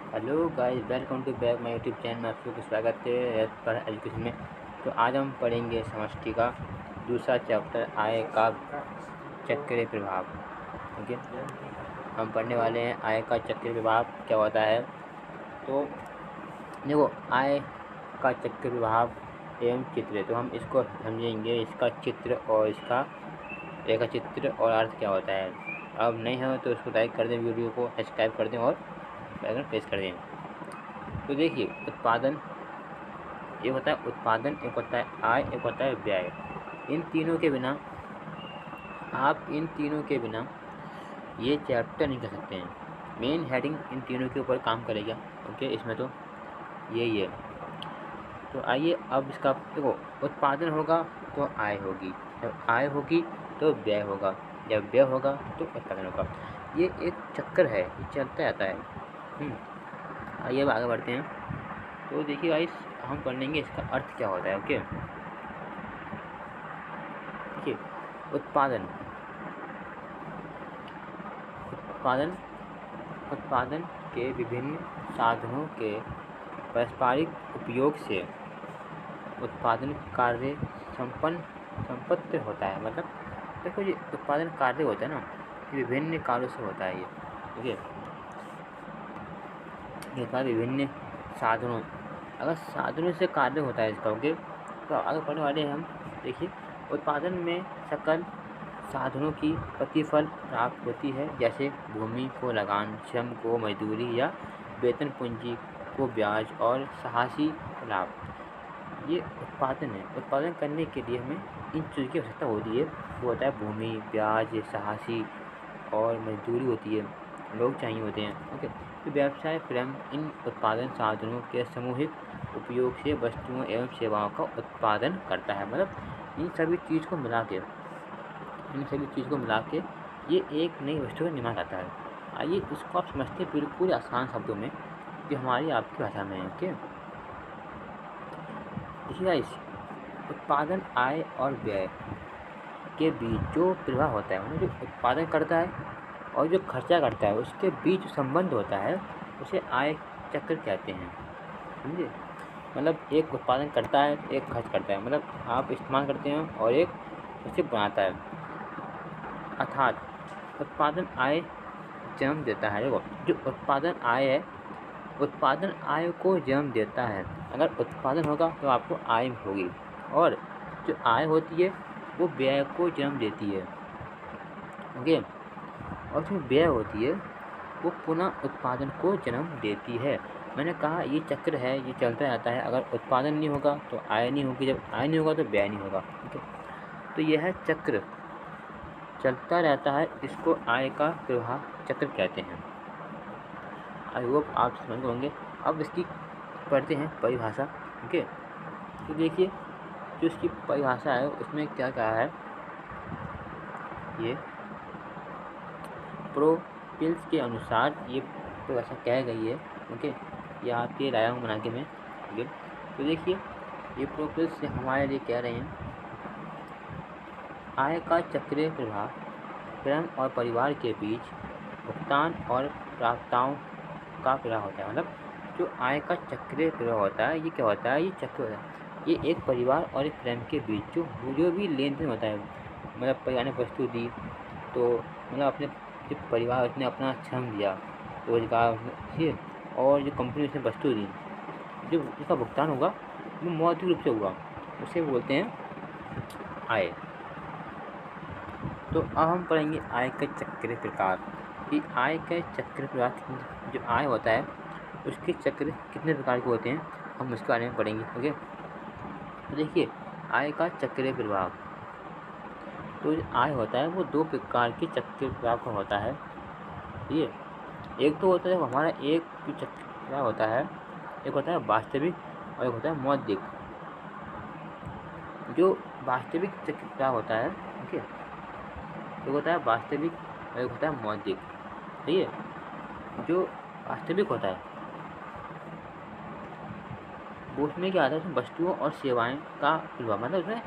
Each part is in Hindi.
Hello guys, welcome to back my YouTube channel में आप सबको स्वागत है एज पर एजुकेशन में। तो आज हम पढ़ेंगे समष्टि का दूसरा चैप्टर आय का चक्रीय प्रभाव। ओके, हम पढ़ने वाले हैं आय का चक्रीय प्रभाव क्या होता है। तो देखो, आय का चक्रीय प्रभाव एवं चित्र, तो हम इसको समझेंगे, इसका चित्र और इसका रेखा चित्र और अर्थ क्या होता है। अब नहीं हो तो उसको लाइक कर दें, वीडियो को सब्सक्राइब कर दें और बेल आइकन प्रेस कर दें। तो देखिए, उत्पादन एक होता है, उत्पादन एक होता है, आय एक होता है, व्यय। इन तीनों के बिना ये चैप्टर नहीं कर सकते हैं। मेन हेडिंग इन तीनों के ऊपर काम करेगा। ओके, इसमें तो यही है। तो आइए अब इसका देखो, उत्पादन होगा तो आय होगी, जब आय होगी तो व्यय होगा, जब व्यय होगा तो उत्पादन होगा। ये एक चक्कर है, ये चलता रहता है। आइए अब आगे बढ़ते हैं। तो देखिए गाइस, हम पढ़ लेंगे इसका अर्थ क्या होता है। ओके, देखिए, उत्पादन उत्पादन उत्पादन के विभिन्न साधनों के पारस्परिक उपयोग से उत्पादन कार्य संपन्न होता है। मतलब देखो, ये उत्पादन कार्य होता है ना, ये विभिन्न कार्यों से होता है। ये ठीक है, ये होता है विभिन्न साधनों, अगर साधनों से कार्य होता है इसका। ओके, तो आगे पढ़ने वाले हैं हम। देखिए, उत्पादन में सकल साधनों की प्रतिफल प्राप्त होती है, जैसे भूमि को लगान, श्रम को मजदूरी या वेतन, पूंजी को ब्याज और साहसी लाभ। ये उत्पादन है। उत्पादन करने के लिए हमें इन चीज़ों की आवश्यकता होती है। वो होता है भूमि, ब्याज, साहसी और मजदूरी होती है, लोग चाहिए होते हैं। ओके, तो व्यवसाय स्वयं इन उत्पादन साधनों के सामूहिक उपयोग से वस्तुओं एवं सेवाओं का उत्पादन करता है। मतलब इन सभी चीज़ को मिला के ये एक नई वस्तु का निर्माण करता है। आइए इसको आप समझते हैं बिल्कुल आसान शब्दों में, जो हमारी आपकी भाषा में है। ओके, देखिए गाइस, उत्पादन, आय और व्यय के बीच जो प्रभाव होता है, मतलब जो उत्पादन करता है और जो खर्चा करता है, उसके बीच जो संबंध होता है, उसे आय चक्र कहते हैं। समझे? मतलब एक उत्पादन करता है, एक खर्च करता है, मतलब आप इस्तेमाल करते हैं और एक उसे बनाता है। अर्थात उत्पादन आय जन्म देता है। देखो, जो उत्पादन आय है, उत्पादन आय को जन्म देता है। अगर उत्पादन होगा तो आपको आय होगी, और जो आय होती है वो व्यय को जन्म देती है। ओके, और जो व्यय होती है वो पुनः उत्पादन को जन्म देती है। मैंने कहा ये चक्र है, ये चलता रहता है। अगर उत्पादन नहीं होगा तो आय नहीं होगी, जब आय नहीं होगा तो व्यय नहीं होगा। ओके, तो यह चक्र चलता रहता है, इसको आय का प्रवाह चक्र कहते हैं। आई होप आप समझ होंगे। अब इसकी पढ़ते हैं परिभाषा। ओके, तो देखिए, जो इसकी परिभाषा है उसमें क्या कहा है, ये प्रोपिल्स के अनुसार ये परिभाषा कह गई है। ओके, ये आपके लाया हूँ बना के मैं। ओके, तो देखिए, ये प्रोपिल्स से हमारे लिए कह रहे हैं, आय का चक्रीय प्रभाव स्वयं और परिवार के बीच भुगतान और प्राप्ताओं का प्रभाव होता है। मतलब जो आय का चक्रीय प्रभाव होता है, ये क्या होता है, ये चक्र होता है। ये एक परिवार और एक स्वयं के बीच जो भी लेन देन होता है, मतलब परिवार ने वस्तु दी, तो मतलब अपने जो परिवार उसने अपना श्रम दिया, रोजगार, ठीक है, और जो कंपनी उसने वस्तु दी, जो उसका भुगतान होगा वो मौद्रिक रूप से हुआ, उसे बोलते हैं आय। तो अब हम पढ़ेंगे आय के चक्र प्रकार कि आय के चक्र प्रकार, जो आय होता है उसके चक्र कितने प्रकार के होते हैं, हम उसके बारे में पढ़ेंगे। ओके, तो देखिए, आय का चक्रीय प्रभाव, तो जो आय होता है वो दो प्रकार के चक्रीय प्रभाव का होता है। ये एक तो होता है हमारा एक जो चक्र प्रभाव होता है, एक होता है वास्तविक और एक होता है मौद्रिक। जो वास्तविक चक्र प्रभाव होता है, ओके, एक होता है वास्तविक और एक होता है मौद्रिक। सही है? जो वास्तविक होता है वो उसमें क्या आता है, उसमें वस्तुओं और सेवाएं का प्रभाव, मतलब उसमें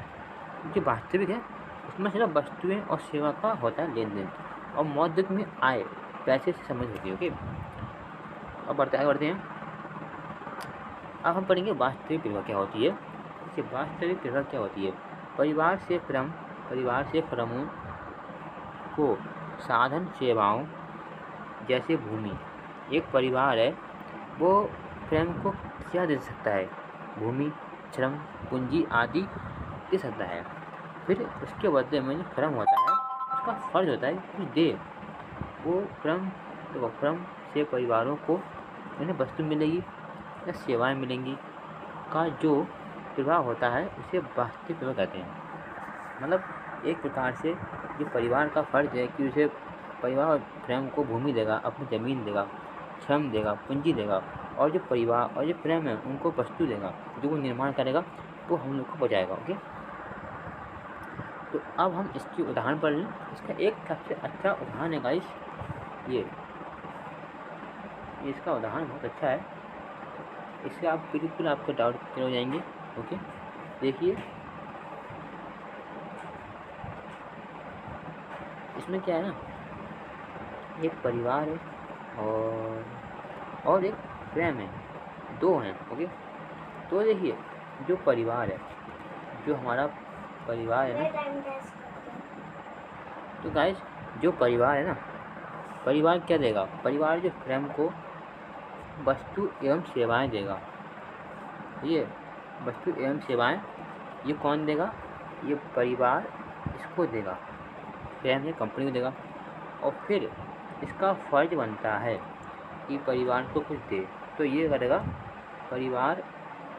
जो वास्तविक है उसमें सिर्फ वस्तुएं और सेवा का होता है लेन देन, और मौद्रिक में आय पैसे से समझ होती है। ओके, अब आगे बढ़ते हैं। अब हम पढ़ेंगे वास्तविक प्रतिभा क्या होती है। इससे वास्तविक प्रतिभा क्या होती है। परिवार से फर्मों को साधन सेवाओं जैसे भूमि, एक परिवार है वो फर्म को क्या दे सकता है, भूमि, श्रम, पूंजी आदि दे सकता है। फिर उसके बदले में जो फर्म होता है उसका फर्ज होता है कुछ दे। वो फर्म से परिवारों को उन्हें वस्तु मिलेगी या सेवाएं मिलेंगी का जो प्रभाव होता है उसे वास्तविक प्रभाव कहते हैं। मतलब एक प्रकार से जो परिवार का फर्ज है कि उसे परिवार फर्म को भूमि देगा, अपनी ज़मीन देगा, श्रम देगा, पूंजी देगा, और जो परिवार और जो फर्म है उनको वस्तु देगा, जो वो निर्माण करेगा वो हम लोग को बचाएगा। ओके, तो अब हम इसकी उदाहरण पढ़ लें। इसका एक सबसे अच्छा उदाहरण है गाइस ये इसका उदाहरण बहुत अच्छा है। इससे आप बिल्कुल आपके डाउट क्लियर हो जाएंगे। ओके, देखिए इसमें क्या है ना, एक परिवार है और एक फर्म है, दो हैं। ओके, तो देखिए जो परिवार है, जो हमारा परिवार है ना, तो गाइस जो परिवार है ना, परिवार क्या देगा, परिवार जो फर्म को वस्तु एवं सेवाएं देगा। ये वस्तु एवं सेवाएं ये कौन देगा, ये परिवार इसको देगा, फर्म है कंपनी को देगा। और फिर इसका फर्ज बनता है कि परिवार को कुछ दे, तो ये करेगा, परिवार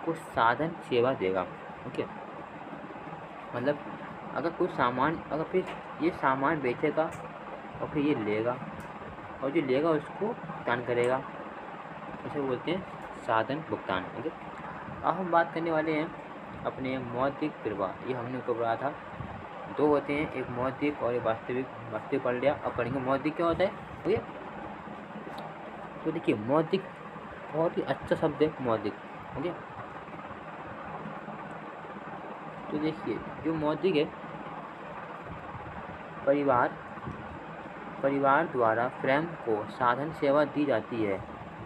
को साधन सेवा देगा। ओके, मतलब अगर कोई सामान, अगर फिर ये सामान बेचेगा और फिर ये लेगा, और जो लेगा उसको भुगतान करेगा, इसे बोलते हैं साधन भुगतान। ओके, अब हम बात करने वाले हैं अपने मौद्रिक प्रवाह। ये हमने ऊपर पढ़ा था, दो होते हैं, एक मौद्रिक और एक वास्तविक। वास्तविक पढ़ लिया, अब पढ़ेंगे मौद्रिक क्या होता है। ओके, तो देखिए मौद्रिक बहुत ही अच्छा शब्द है मौद्रिक। ओके, तो देखिए जो मौद्रिक है, परिवार द्वारा फर्म को साधन सेवा दी जाती है।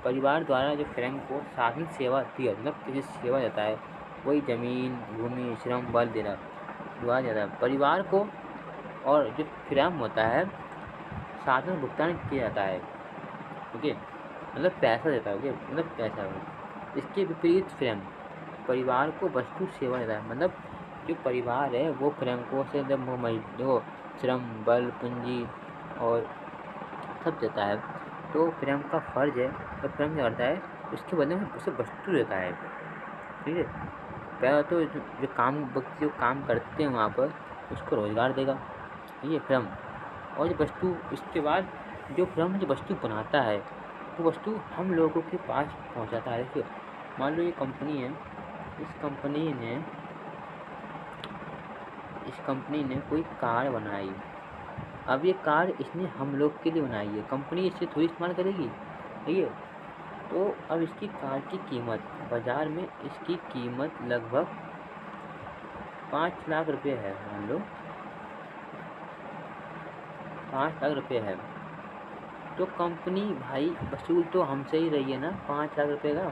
परिवार द्वारा जो फर्म को साधन सेवा दी, मतलब किसी सेवा देता है, वही ज़मीन, भूमि, श्रम, बल दिया जाता है परिवार को, और जो फर्म होता है साधन भुगतान किया जाता है। ओके, मतलब पैसा देता है। ओके, मतलब पैसा। इसके विपरीत फर्म परिवार को वस्तु सेवा देता है, मतलब जो परिवार है वो फर्म को से जो श्रम, बल, पूंजी और सब देता है, तो फर्म का फर्ज है, तो फर्म क्या करता है उसके बदले में उसे वस्तु देता है। ठीक है, पहला तो जो काम करते हैं वहाँ पर उसको रोज़गार देगा, ठीक है, फर्म। और जो वस्तु, इसके बाद जो फर्म जो वस्तु बनाता है वो वस्तु हम लोगों के पास पहुँचाता है। देखिए मान लो ये कंपनी है, इस कंपनी ने कोई कार बनाई। अब ये कार इसने हम लोग के लिए बनाई है, कंपनी इससे थोड़ी इस्तेमाल करेगी, ठीक है। तो अब इसकी कार की कीमत बाज़ार में, इसकी कीमत लगभग 5 लाख रुपये है। मान लो 5 लाख रुपये है, तो कंपनी भाई वसूल तो हमसे ही रही है ना 5 लाख रुपये का।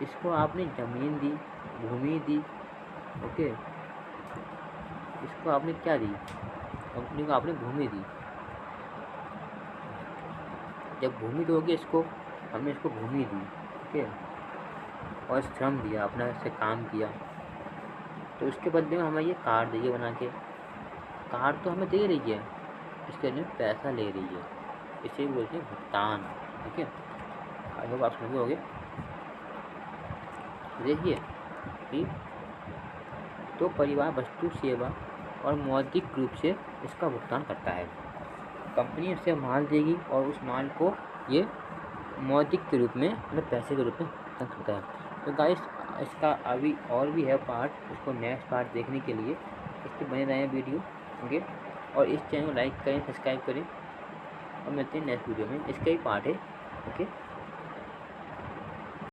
इसको आपने ज़मीन दी, भूमि दी। ओके, इसको आपने क्या दी, कंपनी को आपने भूमि दी। जब भूमि दोगे इसको, हमने इसको भूमि दी, ठीक है, और श्रम दिया, अपना से काम किया, तो उसके बदले में हमें ये कार देगी बना के। कार तो हमें दे रही है, इसके लिए पैसा ले रही है, इसे बोलते हैं भुगतान। ठीक है, आई होप आप समझ होगे। देखिए ठीक, तो परिवार वस्तु, सेवा और मौद्रिक रूप से इसका भुगतान करता है। कंपनी उसे माल देगी और उस माल को ये मौद्रिक के रूप में, मतलब पैसे के रूप में भुगतान करता है। तो गाइस इसका अभी और भी है पार्ट, उसको नेक्स्ट पार्ट देखने के लिए इसके बने रहें वीडियो। ओके, और इस चैनल को लाइक करें, सब्सक्राइब करें, और मिलते हैं नेक्स्ट वीडियो में। इसका ही पार्ट है। ओके।